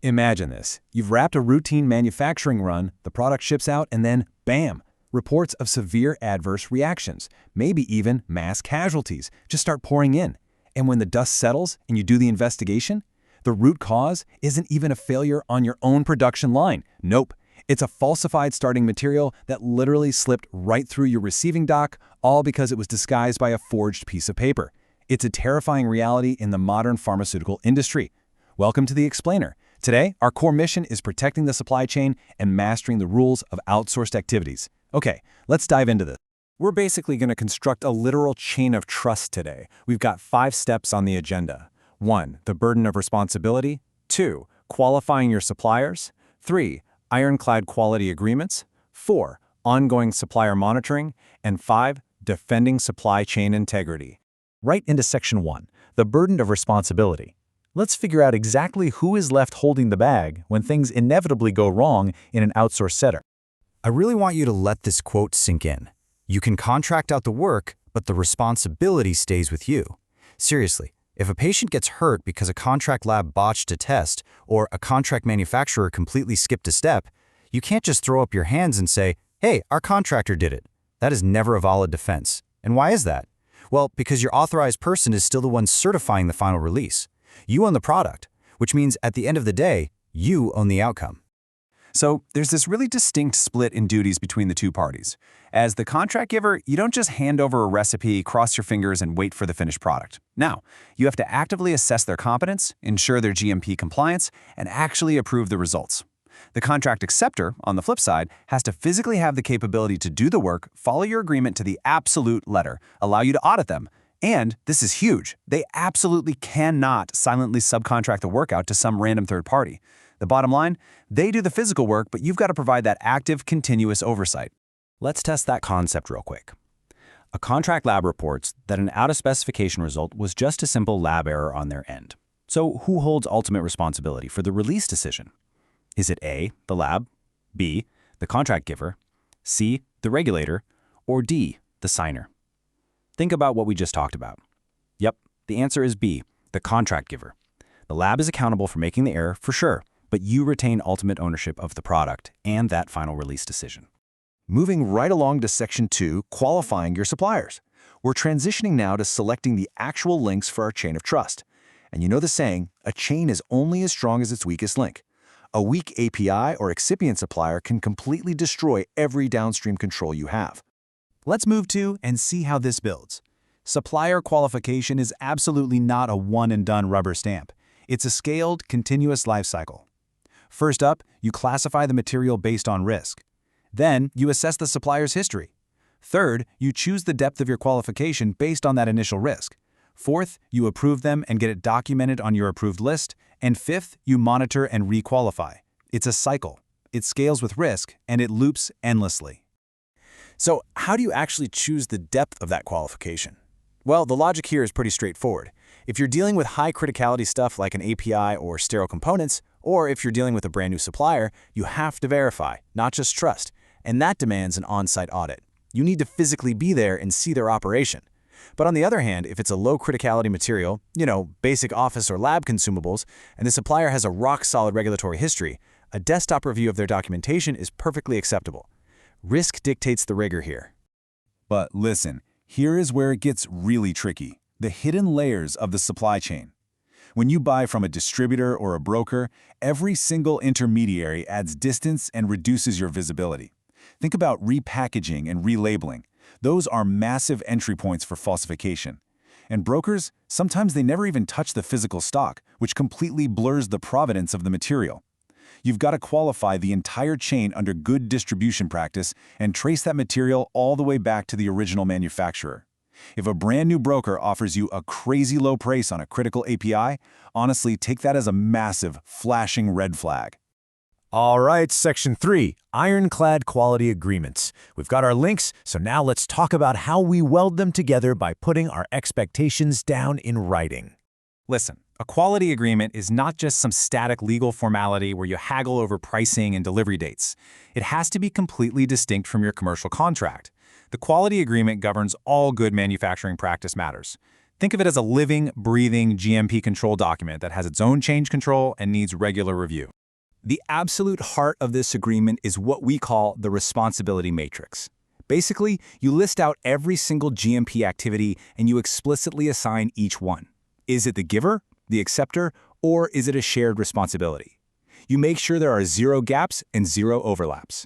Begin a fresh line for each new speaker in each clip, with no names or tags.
Imagine this. You've wrapped a routine manufacturing run, the product ships out, and then, bam, reports of severe adverse reactions, maybe even mass casualties, just start pouring in. And when the dust settles and you do the investigation, the root cause isn't even a failure on your own production line. Nope. It's a falsified starting material that literally slipped right through your receiving dock, all because it was disguised by a forged piece of paper. It's a terrifying reality in the modern pharmaceutical industry. Welcome to The Explainer. Today, our core mission is protecting the supply chain and mastering the rules of outsourced activities. Okay, let's dive into this. We're basically going to construct a literal chain of trust today. We've got 5 steps on the agenda. 1. The burden of responsibility. 2. Qualifying your suppliers. 3. Ironclad quality agreements. 4. Ongoing supplier monitoring. And 5. Defending supply chain integrity. Right into Section 1. The burden of responsibility. Let's figure out exactly who is left holding the bag when things inevitably go wrong in an outsourced setup. I really want you to let this quote sink in. You can contract out the work, but the responsibility stays with you. Seriously, if a patient gets hurt because a contract lab botched a test or a contract manufacturer completely skipped a step, you can't just throw up your hands and say, "Hey, our contractor did it." That is never a valid defense. And why is that? Well, because your authorized person is still the one certifying the final release. You own the product, which means at the end of the day, you own the outcome. So there's this really distinct split in duties between the two parties. As the contract giver, you don't just hand over a recipe, cross your fingers, and wait for the finished product. Now, you have to actively assess their competence, ensure their GMP compliance, and actually approve the results. The contract acceptor, on the flip side, has to physically have the capability to do the work, follow your agreement to the absolute letter, allow you to audit them, and, this is huge, they absolutely cannot silently subcontract the work out to some random third party. The bottom line, they do the physical work, but you've got to provide that active, continuous oversight. Let's test that concept real quick. A contract lab reports that an out-of-specification result was just a simple lab error on their end. So who holds ultimate responsibility for the release decision? Is it A, the lab, B, the contract giver, C, the regulator, or D, the signer? Think about what we just talked about. Yep, the answer is B, the contract giver. The lab is accountable for making the error, for sure, but you retain ultimate ownership of the product and that final release decision. Moving right along to Section 2, qualifying your suppliers. We're transitioning now to selecting the actual links for our chain of trust. And you know the saying, a chain is only as strong as its weakest link. A weak API or excipient supplier can completely destroy every downstream control you have. Let's move to and see how this builds. Supplier qualification is absolutely not a one-and-done rubber stamp. It's a scaled, continuous life cycle. First up, you classify the material based on risk. Then, you assess the supplier's history. Third, you choose the depth of your qualification based on that initial risk. Fourth, you approve them and get it documented on your approved list. And fifth, you monitor and re-qualify. It's a cycle. It scales with risk, and it loops endlessly. So, how do you actually choose the depth of that qualification? Well, the logic here is pretty straightforward. If you're dealing with high criticality stuff like an API or sterile components, or if you're dealing with a brand new supplier, you have to verify, not just trust, and that demands an on-site audit. You need to physically be there and see their operation. But on the other hand, if it's a low criticality material, basic office or lab consumables, and the supplier has a rock-solid regulatory history, a desktop review of their documentation is perfectly acceptable. Risk dictates the rigor here. But listen, here is where it gets really tricky. The hidden layers of the supply chain. When you buy from a distributor or a broker, every single intermediary adds distance and reduces your visibility. Think about repackaging and relabeling. Those are massive entry points for falsification. And brokers, sometimes they never even touch the physical stock, which completely blurs the provenance of the material. You've got to qualify the entire chain under good distribution practice and trace that material all the way back to the original manufacturer. If a brand new broker offers you a crazy low price on a critical API, honestly, take that as a massive, flashing red flag. All right, Section 3, Ironclad Quality Agreements. We've got our links, so now let's talk about how we weld them together by putting our expectations down in writing. Listen, a quality agreement is not just some static legal formality where you haggle over pricing and delivery dates. It has to be completely distinct from your commercial contract. The quality agreement governs all good manufacturing practice matters. Think of it as a living, breathing GMP control document that has its own change control and needs regular review. The absolute heart of this agreement is what we call the responsibility matrix. Basically, you list out every single GMP activity and you explicitly assign each one. Is it the giver, the acceptor, or is it a shared responsibility? You make sure there are 0 gaps and 0 overlaps.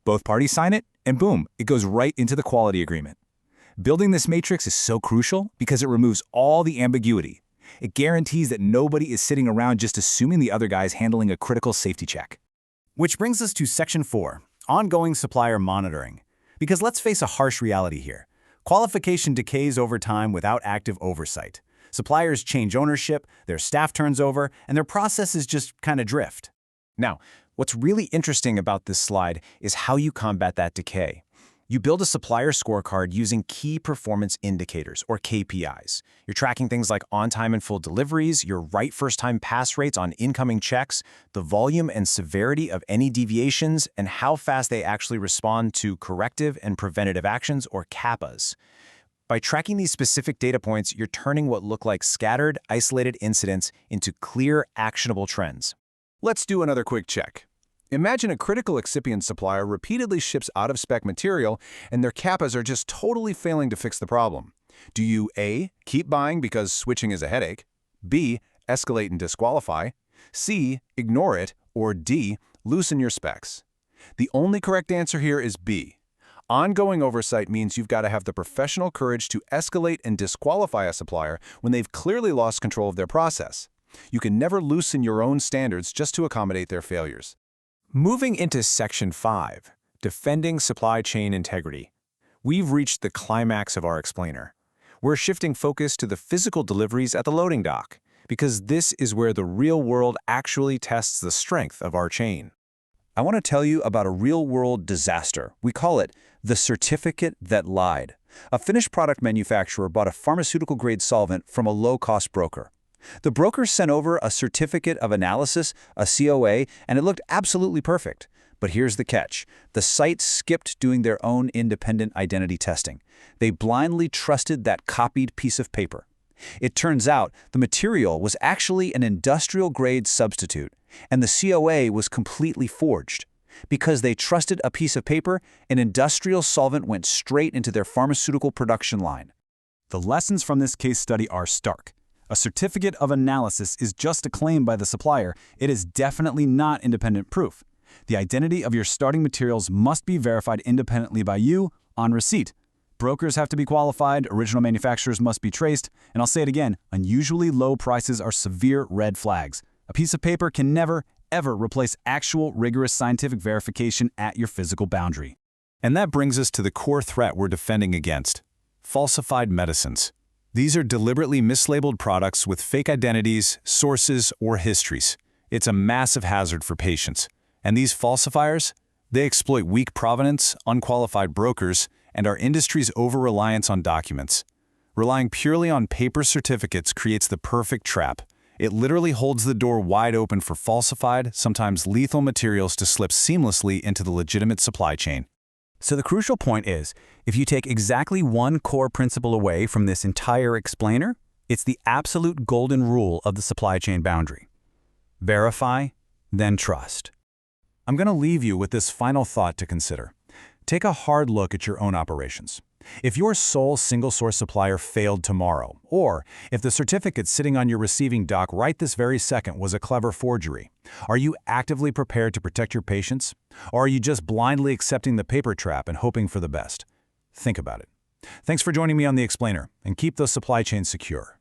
Both parties sign it, and boom, it goes right into the quality agreement. Building this matrix is so crucial because it removes all the ambiguity. It guarantees that nobody is sitting around just assuming the other guy is handling a critical safety check. Which brings us to Section 4, ongoing supplier monitoring. Because let's face a harsh reality here. Qualification decays over time without active oversight. Suppliers change ownership, their staff turns over, and their processes just kind of drift. Now, what's really interesting about this slide is how you combat that decay. You build a supplier scorecard using key performance indicators, or KPIs. You're tracking things like on-time and full deliveries, your right first-time pass rates on incoming checks, the volume and severity of any deviations, and how fast they actually respond to corrective and preventative actions, or CAPAs. By tracking these specific data points, you're turning what look like scattered, isolated incidents into clear, actionable trends. Let's do another quick check. Imagine a critical excipient supplier repeatedly ships out-of-spec material and their CAPAs are just totally failing to fix the problem. Do you A, keep buying because switching is a headache, B, escalate and disqualify, C, ignore it, or D, loosen your specs? The only correct answer here is B. Ongoing oversight means you've got to have the professional courage to escalate and disqualify a supplier when they've clearly lost control of their process. You can never loosen your own standards just to accommodate their failures. Moving into Section 5, Defending Supply Chain Integrity. We've reached the climax of our explainer. We're shifting focus to the physical deliveries at the loading dock, because this is where the real world actually tests the strength of our chain. I want to tell you about a real-world disaster. We call it the certificate that lied. A finished product manufacturer bought a pharmaceutical-grade solvent from a low-cost broker. The broker sent over a certificate of analysis, a COA, and it looked absolutely perfect. But here's the catch. The site skipped doing their own independent identity testing. They blindly trusted that copied piece of paper. It turns out the material was actually an industrial-grade substitute, and the COA was completely forged. Because they trusted a piece of paper, an industrial solvent went straight into their pharmaceutical production line. The lessons from this case study are stark. A certificate of analysis is just a claim by the supplier. It is definitely not independent proof. The identity of your starting materials must be verified independently by you on receipt. Brokers have to be qualified, original manufacturers must be traced, and I'll say it again, unusually low prices are severe red flags. A piece of paper can never, ever replace actual rigorous scientific verification at your physical boundary. And that brings us to the core threat we're defending against: falsified medicines. These are deliberately mislabeled products with fake identities, sources, or histories. It's a massive hazard for patients. And these falsifiers, they exploit weak provenance, unqualified brokers, and our industry's over-reliance on documents. Relying purely on paper certificates creates the perfect trap. It literally holds the door wide open for falsified, sometimes lethal materials to slip seamlessly into the legitimate supply chain. So the crucial point is, if you take exactly one core principle away from this entire explainer, it's the absolute golden rule of the supply chain boundary. Verify, then trust. I'm going to leave you with this final thought to consider. Take a hard look at your own operations. If your sole single-source supplier failed tomorrow, or if the certificate sitting on your receiving dock right this very second was a clever forgery, are you actively prepared to protect your patients? Or are you just blindly accepting the paper trap and hoping for the best? Think about it. Thanks for joining me on The Explainer, and keep those supply chains secure.